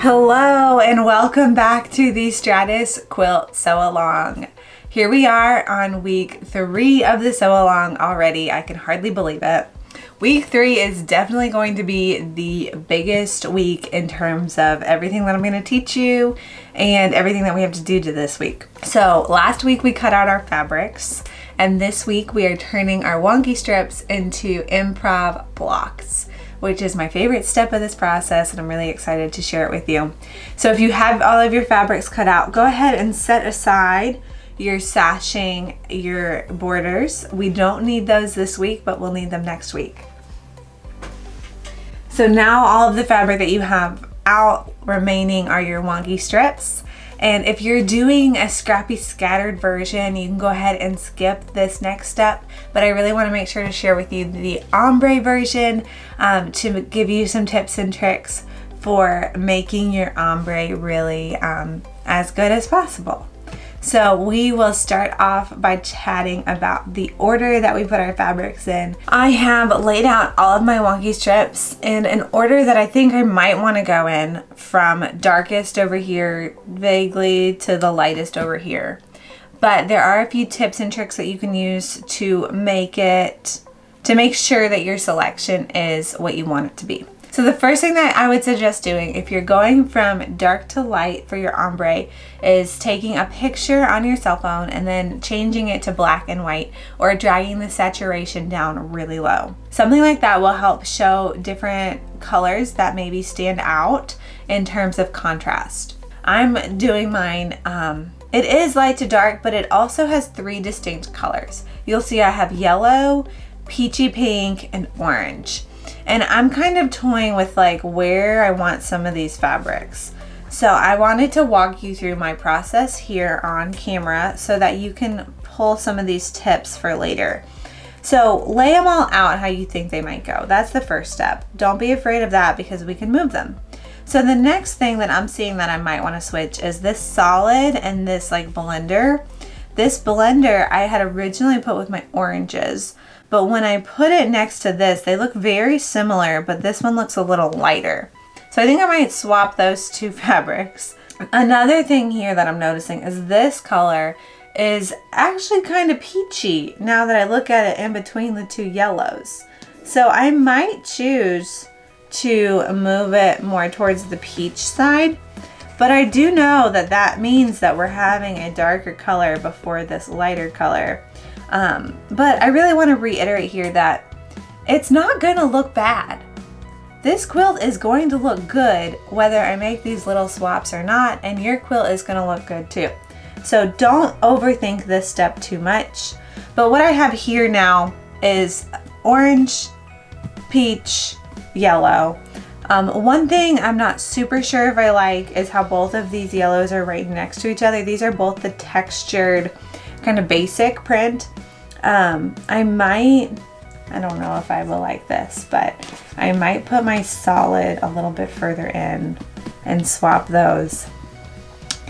Hello and welcome back to the Stratus Quilt Sew Along. Here we are on week 3 of the sew along already. I can hardly believe it. Week 3 is definitely going to be the biggest week in terms of everything that I'm going to teach you and everything that we have to do to this week. So last week we cut out our fabrics, and this week we are turning our wonky strips into improv blocks, which is my favorite step of this process, and I'm really excited to share it with you. So if you have all of your fabrics cut out, go ahead and set aside your sashing, your borders. We don't need those this week, but we'll need them next week. So now all of the fabric that you have out remaining are your wonky strips. And if you're doing a scrappy scattered version, you can go ahead and skip this next step. But I really want to make sure to share with you the ombre version to give you some tips and tricks for making your ombre really as good as possible. So we will start off by chatting about the order that we put our fabrics in. I have laid out all of my wonky strips in an order that I think I might want to go in, from darkest over here vaguely to the lightest over here. But there are a few tips and tricks that you can use to make sure that your selection is what you want it to be. So the first thing that I would suggest doing if you're going from dark to light for your ombre is taking a picture on your cell phone and then changing it to black and white, or dragging the saturation down really low. Something like that will help show different colors that maybe stand out in terms of contrast. I'm doing mine, it is light to dark, but it also has 3 distinct colors. You'll see I have yellow, peachy pink, and orange. And I'm kind of toying with like where I want some of these fabrics. So I wanted to walk you through my process here on camera so that you can pull some of these tips for later. So lay them all out how you think they might go. That's the first step. Don't be afraid of that because we can move them. So the next thing that I'm seeing that I might want to switch is this solid and this like blender. This blender I had originally put with my oranges, but when I put it next to this, they look very similar, but this one looks a little lighter. So I think I might swap those 2 fabrics. Another thing here that I'm noticing is this color is actually kind of peachy now that I look at it in between the 2 yellows. So I might choose to move it more towards the peach side, but I do know that that means that we're having a darker color before this lighter color. But I really want to reiterate here that it's not going to look bad. This quilt is going to look good whether I make these little swaps or not, and your quilt is going to look good too. So don't overthink this step too much. But what I have here now is orange, peach, yellow. One thing I'm not super sure if I like is how both of these yellows are right next to each other. These are both the textured kind of basic print. I don't know if I will like this, but I might put my solid a little bit further in and swap those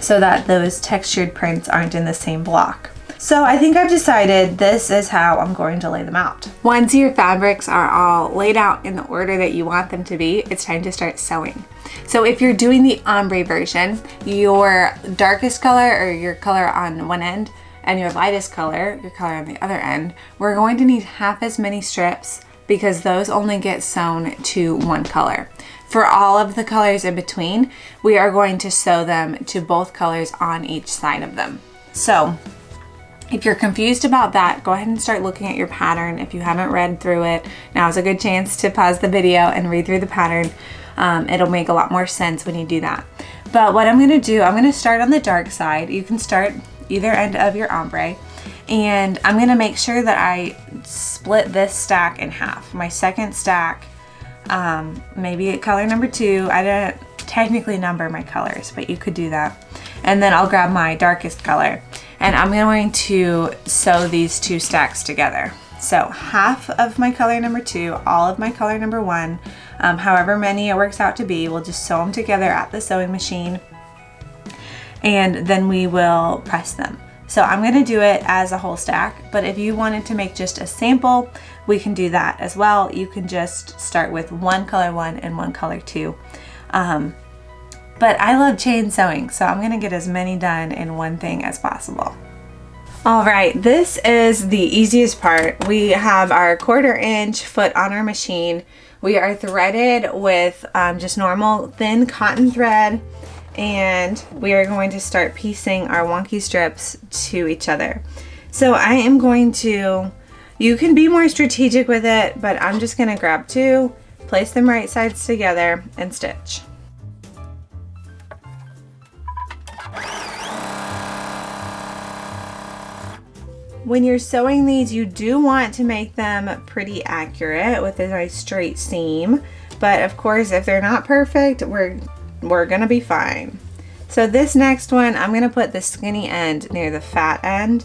so that those textured prints aren't in the same block. So I think I've decided this is how I'm going to lay them out. Once your fabrics are all laid out in the order that you want them to be, it's time to start sewing. So if you're doing the ombre version, your darkest color or your color on one end and your lightest color, your color on the other end, we're going to need half as many strips because those only get sewn to one color. For all of the colors in between, we are going to sew them to both colors on each side of them. So if you're confused about that, go ahead and start looking at your pattern. If you haven't read through it, now is a good chance to pause the video and read through the pattern. It'll make a lot more sense when you do that. But what I'm going to do, I'm going to start on the dark side. You can start either end of your ombre, and I'm going to make sure that I split this stack in half. My second stack, maybe at color number 2. I didn't technically number my colors, but you could do that. And then I'll grab my darkest color, and I'm going to sew these 2 stacks together. So half of my color number 2, all of my color number 1, however many it works out to be, we'll just sew them together at the sewing machine, and then we will press them. So I'm going to do it as a whole stack, but if you wanted to make just a sample, we can do that as well. You can just start with one color 1 and one color 2. but I love chain sewing, so I'm gonna get as many done in one thing as possible. All right, this is the easiest part. We have our 1/4 inch foot on our machine. We are threaded with just normal thin cotton thread, and we are going to start piecing our wonky strips to each other. So I am going to, you can be more strategic with it, but I'm just gonna grab 2, place them right sides together, and stitch. When you're sewing these, you do want to make them pretty accurate with a nice straight seam, but of course if they're not perfect, we're gonna be fine. So this next one, I'm gonna put the skinny end near the fat end.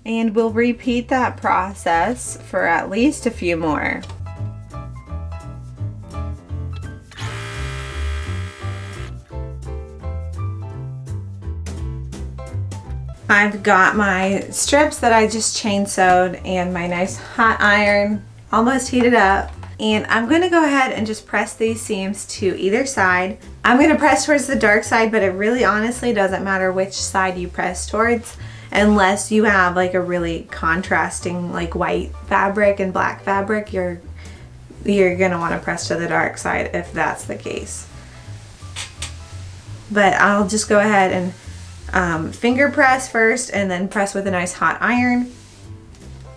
And we'll repeat that process for at least a few more. I've got my strips that I just chain sewed and my nice hot iron almost heated up. And I'm gonna go ahead and just press these seams to either side. I'm gonna press towards the dark side, but it really honestly doesn't matter which side you press towards, unless you have like a really contrasting like white fabric and black fabric. You're gonna wanna press to the dark side if that's the case. But I'll just go ahead and finger press first and then press with a nice hot iron.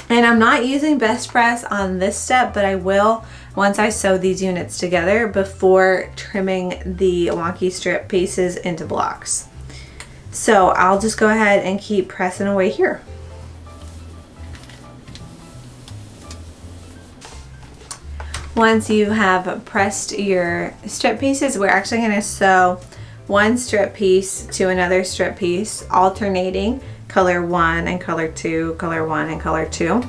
And I'm not using best press on this step, but I will once I sew these units together before trimming the wonky strip pieces into blocks. So I'll just go ahead and keep pressing away here. Once you have pressed your strip pieces, we're actually going to sew one strip piece to another strip piece, alternating color 1 and color 2, color 1 and color 2.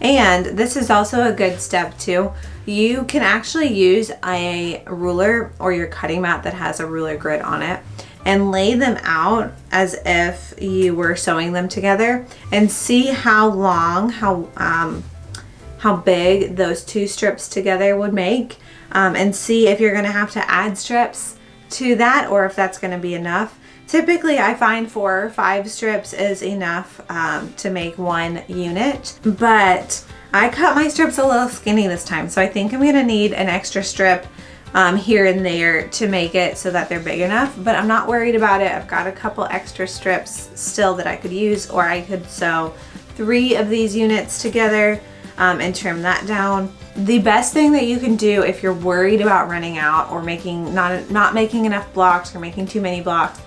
And this is also a good step too. You can actually use a ruler or your cutting mat that has a ruler grid on it and lay them out as if you were sewing them together and see how long, how big those 2 strips together would make, and see if you're gonna have to add strips to that or if that's going to be enough. Typically I find 4 or 5 strips is enough to make one unit, but I cut my strips a little skinny this time, so I think I'm going to need an extra strip here and there to make it so that they're big enough, but I'm not worried about it. I've got a couple extra strips still that I could use, or I could sew 3 of these units together and trim that down. The best thing that you can do if you're worried about running out or not making enough blocks or making too many blocks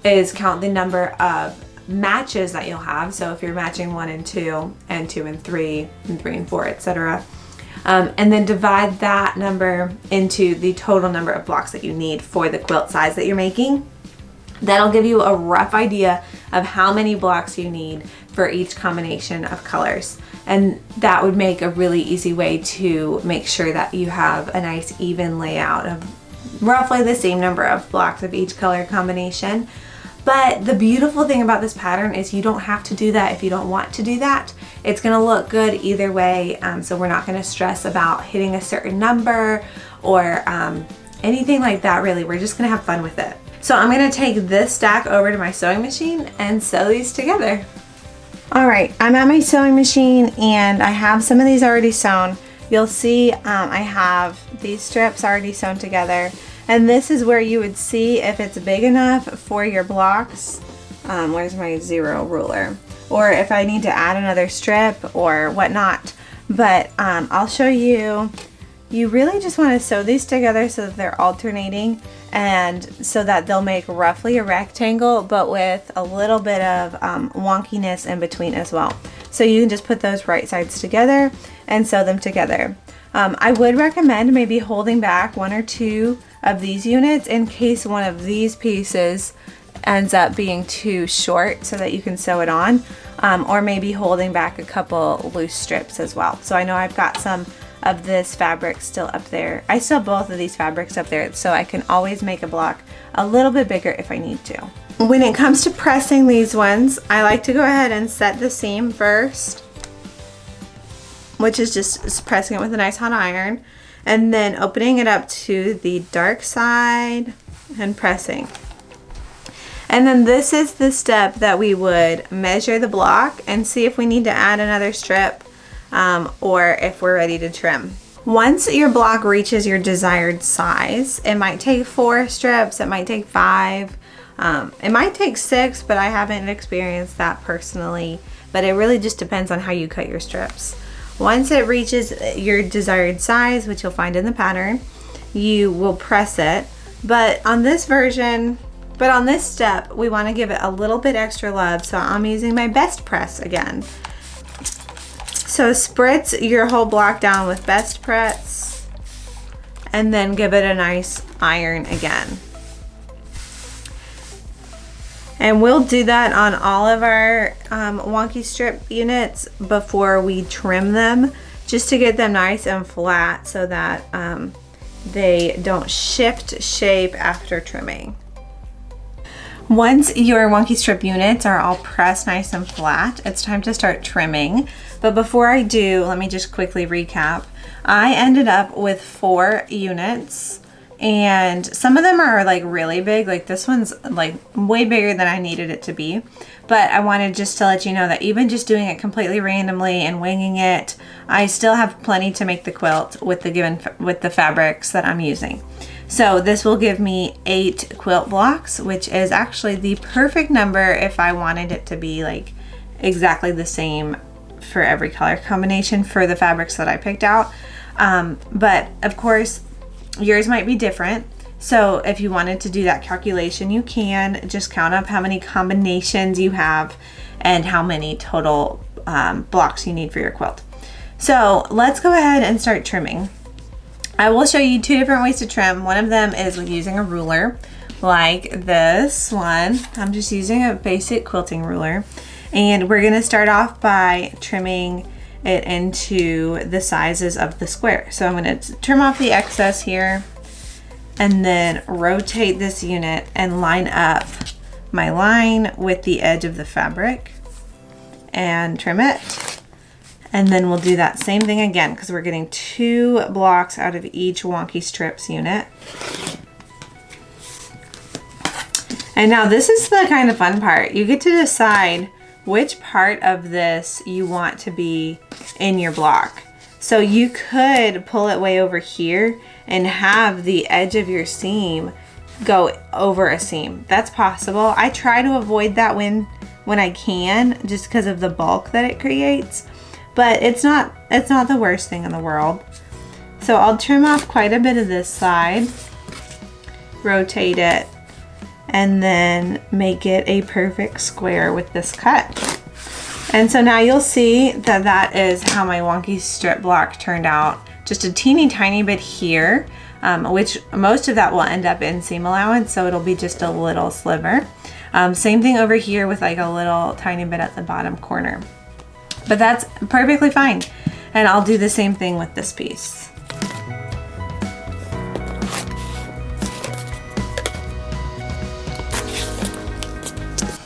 is count the number of matches that you'll have. So if you're matching 1 and 2 and 2 and 3 and 3 and 4, etc. And then divide that number into the total number of blocks that you need for the quilt size that you're making. That'll give you a rough idea of how many blocks you need for each combination of colors. And that would make a really easy way to make sure that you have a nice even layout of roughly the same number of blocks of each color combination. But the beautiful thing about this pattern is you don't have to do that if you don't want to do that. It's gonna look good either way, so we're not gonna stress about hitting a certain number or anything like that really. We're just gonna have fun with it. So I'm gonna take this stack over to my sewing machine and sew these together. All right, I'm at my sewing machine and I have some of these already sewn. You'll see I have these strips already sewn together, and this is where you would see if it's big enough for your blocks. Where's my 0 ruler? Or if I need to add another strip or whatnot. But I'll show you. You really just want to sew these together so that they're alternating and so that they'll make roughly a rectangle, but with a little bit of wonkiness in between as well. So you can just put those right sides together and sew them together. I would recommend maybe holding back 1 or 2 of these units in case one of these pieces ends up being too short so that you can sew it on, or maybe holding back a couple loose strips as well. So I know I've got some of this fabric still up there. I still have both of these fabrics up there, so I can always make a block a little bit bigger if I need to. When it comes to pressing these ones, I like to go ahead and set the seam first. which is just pressing it with a nice hot iron, and then opening it up to the dark side and pressing. And then this is the step that we would measure the block and see if we need to add another strip or if we're ready to trim. Once your block reaches your desired size, it might take 4 strips, it might take 5, it might take 6, but I haven't experienced that personally. But it really just depends on how you cut your strips. Once it reaches your desired size, which you'll find in the pattern, you will press it. But on this step, we want to give it a little bit extra love, so I'm using my best press again. So spritz your whole block down with best press, and then give it a nice iron again. And we'll do that on all of our wonky strip units before we trim them, just to get them nice and flat so that they don't shift shape after trimming. Once your wonky strip units are all pressed nice and flat, it's time to start trimming. But before I do, let me just quickly recap. I ended up with 4 units, and some of them are like really big. Like this one's like way bigger than I needed it to be. But I wanted just to let you know that even just doing it completely randomly and winging it, I still have plenty to make the quilt with the fabrics that I'm using. So this will give me 8 quilt blocks, which is actually the perfect number if I wanted it to be like exactly the same for every color combination for the fabrics that I picked out. But of course, yours might be different. So if you wanted to do that calculation, you can just count up how many combinations you have and how many total blocks you need for your quilt. So let's go ahead and start trimming. I will show you 2 different ways to trim. One of them is with using a ruler, like this one. I'm just using a basic quilting ruler. And we're gonna start off by trimming it into the sizes of the square. So I'm gonna trim off the excess here and then rotate this unit and line up my line with the edge of the fabric and trim it. And then we'll do that same thing again because we're getting 2 blocks out of each wonky strips unit. And now this is the kind of fun part. You get to decide which part of this you want to be in your block. So you could pull it way over here and have the edge of your seam go over a seam. That's possible. I try to avoid that when I can, just because of the bulk that it creates. But it's not the worst thing in the world. So I'll trim off quite a bit of this side, rotate it, and then make it a perfect square with this cut. And so now you'll see that that is how my wonky strip block turned out. Just a teeny tiny bit here, which most of that will end up in seam allowance, so it'll be just a little sliver. Same thing over here with like a little tiny bit at the bottom corner. But that's perfectly fine. And I'll do the same thing with this piece.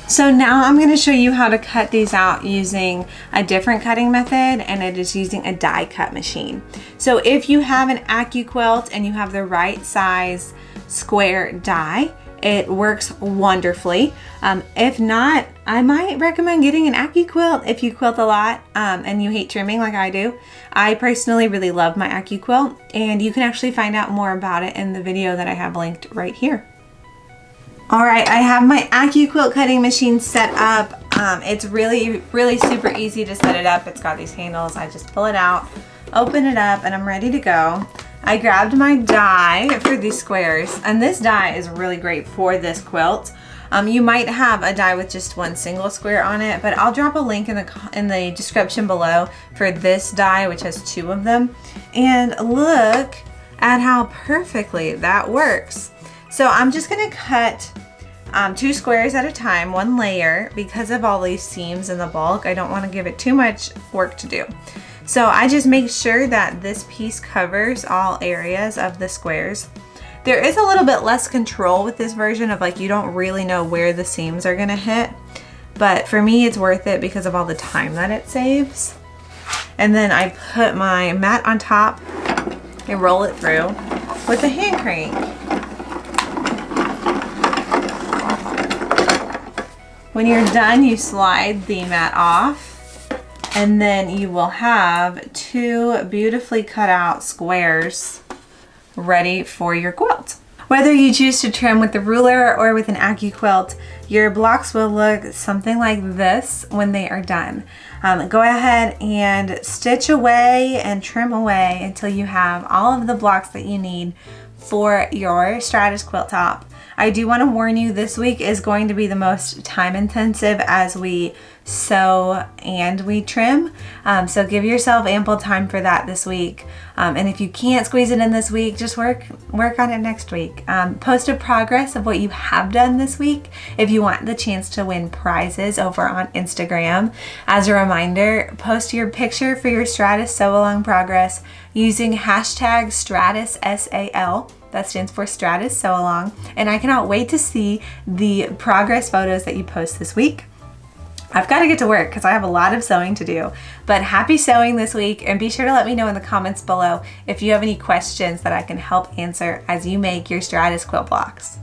So now I'm going to show you how to cut these out using a different cutting method, and it is using a die cut machine. So if you have an AccuQuilt and you have the right size square die, it works wonderfully. If not, I might recommend getting an AccuQuilt if you quilt a lot and you hate trimming like I do. I personally really love my AccuQuilt, and you can actually find out more about it in the video that I have linked right here. All right, I have my AccuQuilt cutting machine set up. It's really super easy to set it up. It's got these handles. I just pull it out, open it up, and I'm ready to go. I grabbed my die for these squares, and this die is really great for this quilt. You might have a die with just one single square on it, but I'll drop a link in the description below for this die, which has 2 of them. And look at how perfectly that works. So I'm just gonna cut 2 squares at a time, 1 layer, because of all these seams in the bulk. I don't want to give it too much work to do. So I just make sure that this piece covers all areas of the squares. There is a little bit less control with this version of like you don't really know where the seams are gonna hit, but for me it's worth it because of all the time that it saves. And then I put my mat on top and roll it through with a hand crank. When you're done, you slide the mat off, and then you will have 2 beautifully cut out squares ready for your quilt. Whether you choose to trim with the ruler or with an AccuQuilt, your blocks will look something like this when they are done. Go ahead and stitch away and trim away until you have all of the blocks that you need for your Stratus quilt top. I do want to warn you, this week is going to be the most time intensive as we sew and we trim. So give yourself ample time for that this week. And if you can't squeeze it in this week, just work on it next week. Post a progress of what you have done this week if you want the chance to win prizes over on Instagram. As a reminder, post your picture for your Stratus Sew Along progress using hashtag Stratus SAL. That stands for Stratus Sew Along. And I cannot wait to see the progress photos that you post this week. I've got to get to work because I have a lot of sewing to do. But happy sewing this week, and be sure to let me know in the comments below if you have any questions that I can help answer as you make your Stratus quilt blocks.